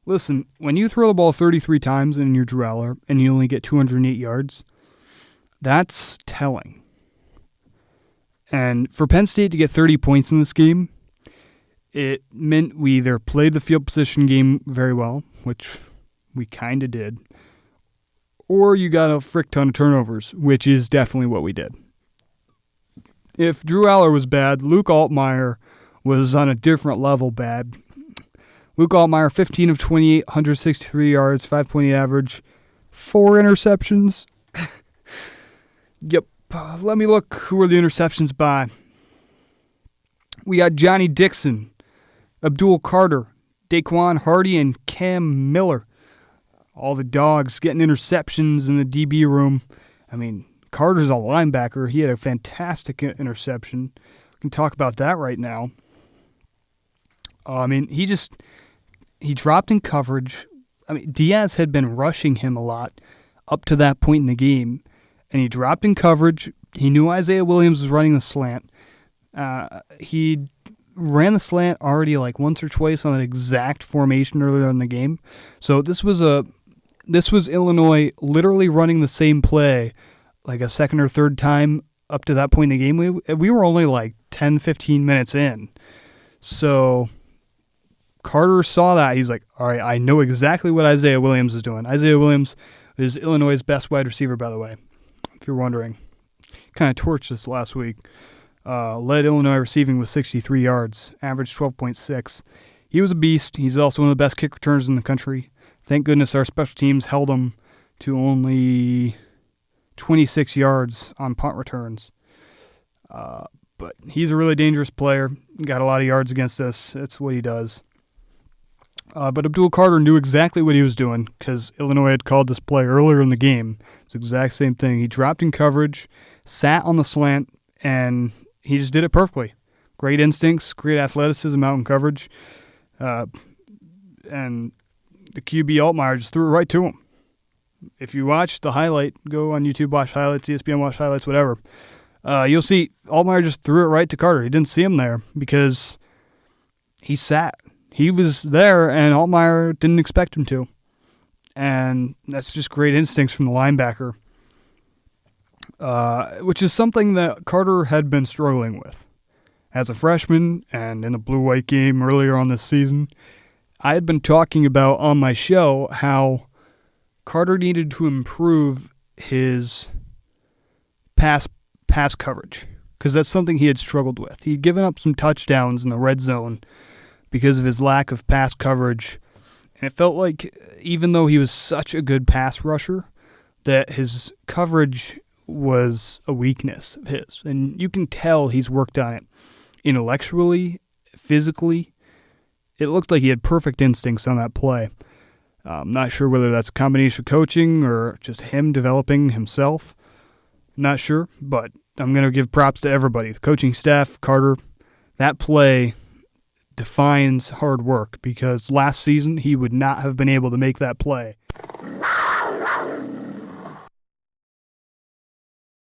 Listen, when you throw the ball 33 times in your Drew Aller and you only get 208 yards, that's telling. And for Penn State to get 30 points in this game, it meant we either played the field position game very well, which we kind of did, or you got a frick ton of turnovers, which is definitely what we did. If Drew Aller was bad, Luke Altmaier was on a different level bad. Luke Altmaier, 15 of 28, 163 yards, 5.8 average, 4 interceptions. Yep. Let me look who are the interceptions by. We got Johnny Dixon, Abdul Carter, Daquan Hardy, and Cam Miller. All the dogs getting interceptions in the DB room. I mean, Carter's a linebacker. He had a fantastic interception. We can talk about that right now. He dropped in coverage. I mean, Diaz had been rushing him a lot up to that point in the game, and he dropped in coverage. He knew Isaiah Williams was running the slant. He ran the slant already like once or twice on an exact formation earlier in the game. So this was Illinois literally running the same play like a second or third time up to that point in the game. We were only like 10, 15 minutes in. So Carter saw that. He's like, all right, I know exactly what Isaiah Williams is doing. Isaiah Williams is Illinois' best wide receiver, by the way, if you're wondering. Kind of torched this last week. Led Illinois receiving with 63 yards, averaged 12.6. He was a beast. He's also one of the best kick returners in the country. Thank goodness our special teams held him to only 26 yards on punt returns. But he's a really dangerous player. Got a lot of yards against us. That's what he does. But Abdul Carter knew exactly what he was doing because Illinois had called this play earlier in the game. It's the exact same thing. He dropped in coverage, sat on the slant, and he just did it perfectly. Great instincts, great athleticism out in coverage. And the QB Altmaier just threw it right to him. If you watch the highlight, go on YouTube, watch highlights, ESPN, watch highlights, whatever. You'll see Altmaier just threw it right to Carter. He didn't see him there because he sat. He was there, and Altmaier didn't expect him to. And that's just great instincts from the linebacker, which is something that Carter had been struggling with. As a freshman and in a blue-white game earlier on this season, I had been talking about on my show how Carter needed to improve his pass coverage because that's something he had struggled with. He'd given up some touchdowns in the red zone because of his lack of pass coverage, and it felt like even though he was such a good pass rusher, that his coverage was a weakness of his, and you can tell he's worked on it intellectually, physically. It looked like he had perfect instincts on that play. I'm not sure whether that's a combination of coaching or just him developing himself. Not sure, but I'm going to give props to everybody. The coaching staff, Carter. That play defines hard work because last season he would not have been able to make that play